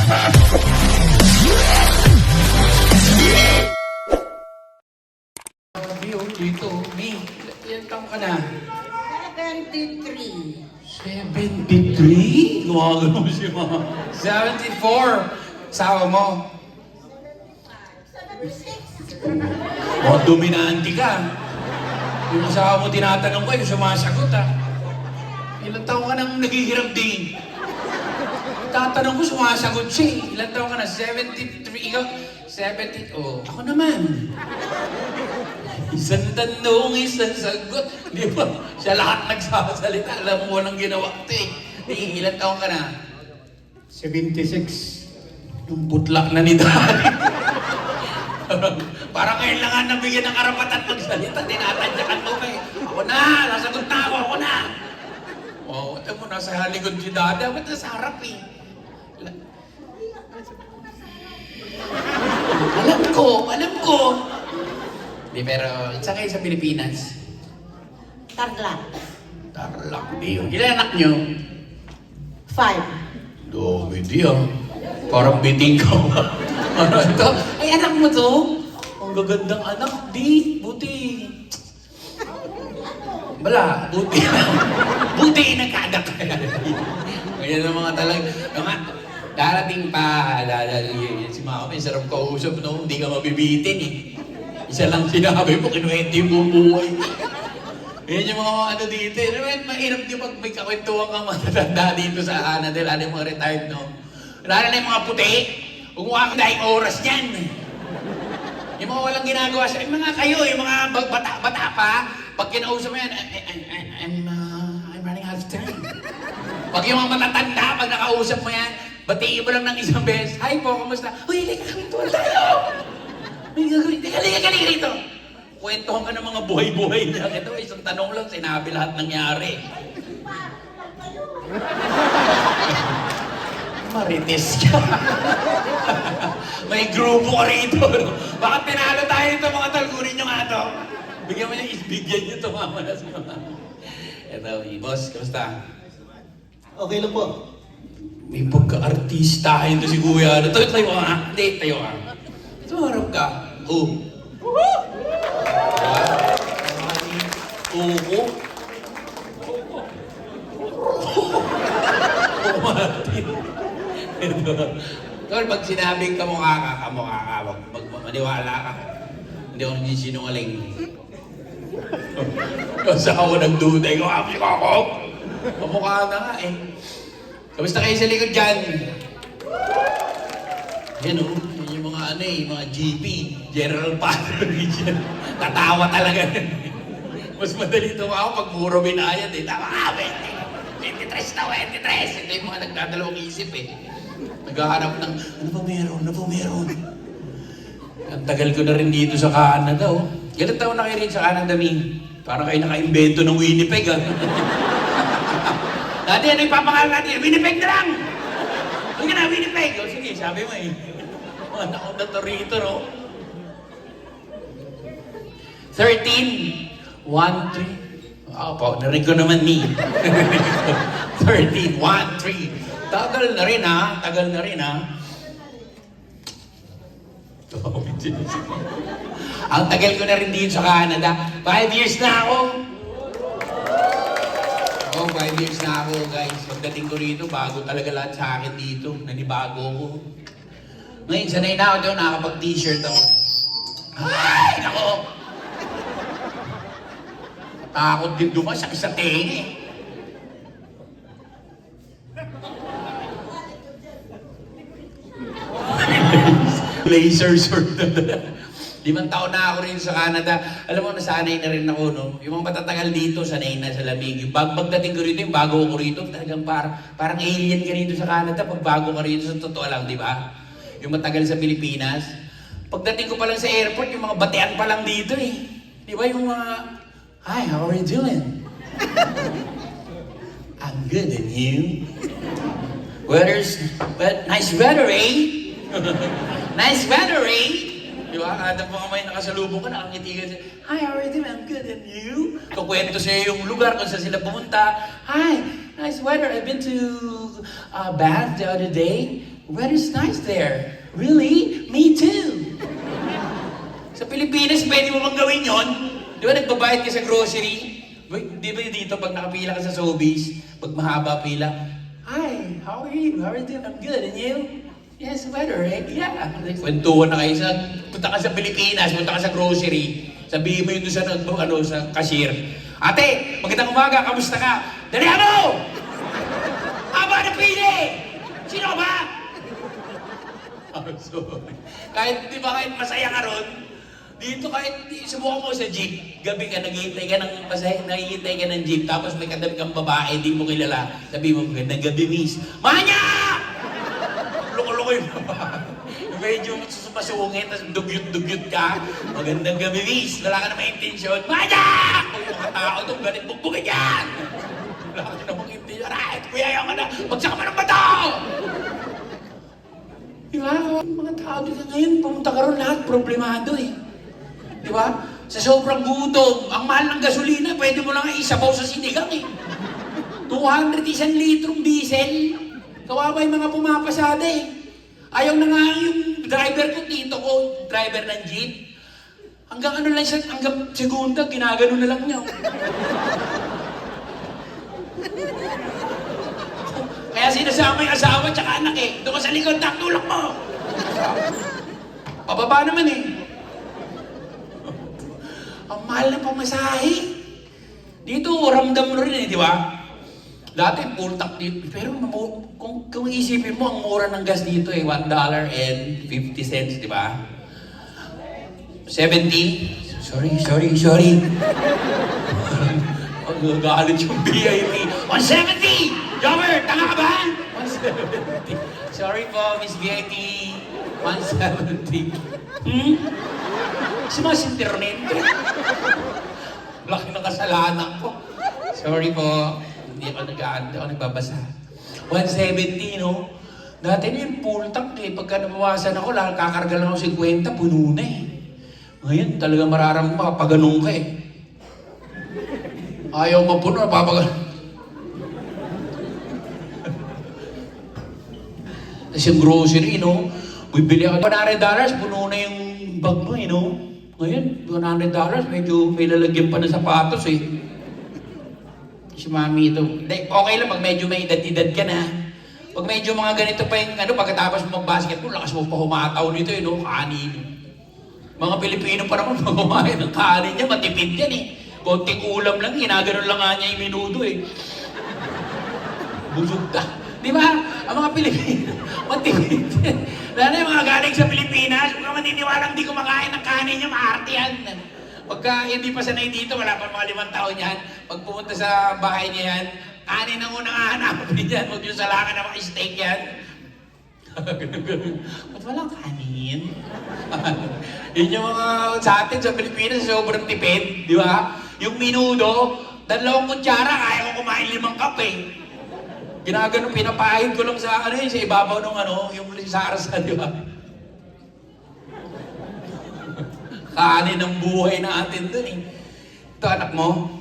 Sabi, oh, dito, May, ilan taong ka na? 73. 73? Gumagano mo si Mama. 74. Sawa mo. 76. O, dominante ka. Yung asawa mo tinatanong ko, yung sumasagot ah. Ilan taong ka nang naghihirap din? Tatanong ko, sumasagot siya eh. Ilan taong ka na? 73. Ikaw? 70. Oh, ako naman. Isang tanong, isang sagot. Di ba? Siya lahat nagsasalita. Alam mo, walang ginawa ito eh. Ilan taong ka na? 76. Yung butlak na ni Daddy. Parang ngayon lang nga nabigyan ng karapatan magsalita. Tinatadyakan mo kay. Ako na! Nasagot na ako! Ako na! Oh, ito mo, nasa likod si Daddy. Ba't nasa harap eh? Alam ko. Di, pero isa kayo sa Pilipinas. Tarlac. Tarlac, di yun. Ilan anak nyo? 5. Dami di ah. Parang biting ka ba? Ano ito? Ay, anak mo to? Ang gagandang anak, di. Buti. Bala, buti. Buti nagkaanak ka. Ganyan ang mga talag. Mga darating pa, si Mama, may sarap kausap, no? Hindi ka mabibitin eh. Isa lang sinabi mo, kinuwento yung buong buhay. Yan yung mga ano dito. Mahirap din pag may kakwentuhan kang matatanda dito sa Anadel. Ano yung mga retired, no? Lalo na yung mga puti. Umuha ka dahil oras niyan. Yung mga walang ginagawa sa... Yung mga kayo, yung mga bata pa, pag kinausap mo yan, I'm running out of time. Pag yung mga matatanda, pag nakausap mo yan, batiin mo lang ng isang beses. Hi po, kamusta? Uy, halika kami tuwal tayo! May gagawin, halika rito! Kwentuhan ka ng mga buhay-buhay niya. Ito, isang tanong lang, sinabi lahat nangyari. Marites ka. May grupo ka rito. Baka pinalo tayo ito, mga talgurin nyo nga ito. Bigyan mo niya, bigyan nyo tumama na sa mga. Ito, boss, kamusta? Okay lang po. May pagka-artistahin to si Kuya. Tayo ka. Hindi, tayo ka. Sumarap ka. Oh. Oo. Martin. Tol, pag sinabing kamukha ka, maniwala ka. Hindi ako nagsisinungaling. Kasi ako nagduda, ikaw ako. Kamukha na nga eh. Kamusta kayo sa likod dyan? Yan o, yan yung mga ano eh, mga GP, General Patronage. Tatawa talaga. Mas madali ito ako pag puro binayad eh. Tama ka, 23 na, 23. Ito yung mga nagdadalawang isip eh. Naghahanap ng, ano ba meron? Ang tagal ko na rin dito sa Canada oh. Ganun taon na kayo rin sa Canada, Mi. Parang kayo naka-invento ng Winnipeg ah. Dati ano yung papangalan natin? Winnipeg na lang! Huwag ka na, Winnipeg! O sige, sabi mo eh. Anak ko na to rito, no? 13, 1, 3. Po, narinig ko naman ni. 13, 1, 3. Tagal na rin ha. Ang tagal ko na rin din sa Canada. 5 years na ako. 5 years na ako, guys. Pagdating ko rito, bago talaga lahat sa akin dito. Nanibago ko. Ngayon, sanay na ako doon, nakakapag-t-shirt ako. Ay, nako! Takot din dumas sa tenga eh. Laser sword na dala. 5 taon na ako rin sa Canada. Alam mo, nasanay na rin ako, no? Yung mga matatagal dito, sanay na sa lamig. Yung pagdating ko rito, yung bago ko rito, talagang parang alien ka rito sa Canada. Pag bago ka rito, sa totoo lang, di ba? Yung matagal sa Pilipinas. Pagdating ko pa lang sa airport, yung mga batean pa lang dito eh. Di ba yung mga, hi, how are you doing? I'm good, and you? Nice weather, eh? Nice weather, eh? Di ba? Kada po kamay nakasalubong ko, nakangiti ka siya. Hi, how are you doing? I'm good, and you? Kukwento sa'yo yung lugar kung saan sila pumunta. Hi, nice weather. I've been to Bath the other day. Weather's nice there. Really? Me too. Sa Pilipinas, pwede mo bang gawin yon? Di ba nagbabayad ka sa grocery? Di ba dito pag nakapila ka sa Sobeys, pag mahaba pila, hi, how are you? How are you doing? I'm good. And you? Yes, weather, right? Yeah. Kwentuhan na kayo sa, punta ka sa Pilipinas, punta ka sa grocery, sabihin mo yun doon sa cashier. Ate, magandang umaga, kamusta ka? Dali ano? Haba na pili! Sino ka ba? So, kahit, di ba, kahit masaya ka ron, dito kahit subukan mo sa jeep, gabi ka, naghihintay ka ng jeep, tapos may katabi kang babae, di mo kilala, sabi mo, magandang gabi, miss. Manya! Loko-loko yung babae. Medyo masungit, tapos dugyot-dugyot ka. Magandang gabi, miss. Wala ka na may intensyon. Manya! Kung yung mga tao doon, galit bugbugin yan! Wala ka na mga intensyon. Right, kuya, yung na, magsaka mo ng bato! Di ba? Mga tao dito ngayon, pumunta ka ron lahat, problemado eh. Di ba? Sa sobrang gutom, ang mahal ng gasolina, pwede mo lang isabaw sa sinigang eh. 200 isang litrong diesel. Kawawa yung mga pumapasada eh. Ayaw na nga yung driver ko, tito ko, driver ng jeep. Hanggang ano lang siya, hanggang segunda, ginagano na lang niya. Kaya sinasama yung asawa tsaka anak eh. Doon ka sa likod, tulak mo. Pababa naman eh. Ang mahal ng pamasahe. Dito, ramdam mo rin eh, di ba? Dati, full tank dito. Pero kung isipin mo, ang mura ng gas dito eh, $1.50, di ba? 70? Sorry. Ang gagalit yung VIP. 170! Jobber, tanga ka ba? 170. Sorry po, Miss VIP. 170. Sumasinternet. Laki ng kasalanan ko. Sorry po. Hindi ako nagbabasa. 170, no? Dati na yung full tank eh. Pagka nabawasan ako, kakarga lang ako 50, puno na eh. Ngayon, talaga mararamdaman pag ganun ka eh. Ayaw mapuno, napapaganong. Tapos yung grocery, no? Bibili ako $100, puno na yung bag mo, eh, no? Ngayon, $100, medyo may lalagyan pa ng sapatos eh. Si mami ito, okay lang pag medyo may edad-edad ka na. Pag medyo mga ganito pa yung pagkatapos mo mag-basketball, lakas mo pa humataw nito eh, no? Kanin. Mga Pilipino pa naman pag kumain ng kanin niya, matipid yan eh. Konting ulam lang, ginaganon lang nga niya yung minuto eh. Busog ka. Di ba? Ang mga Pilipino, matipid yan. Lalo yung mga galing sa Pilipinas, kung maniniwalang di kumakain ng kanin niya, maarte yan. Pagka hindi pa sanay dito, wala pa mga 5 taon yan. Pag pumunta sa bahay niya yan, kanin ang unang hahanapin yan. Huwag yung salangan na mga steak yan. Ba't walang kanin? Yun yung mga sa atin sa Pilipinas, sobrang tipid, di ba? Yung minudo, 2 kutsara, kaya ko kumain 5 cup eh. Ginagano, pinapahid ko lang sa sa ibabaw ng yung sarsa, di ba? Kanin ang buhay natin dun eh. Ito anak mo,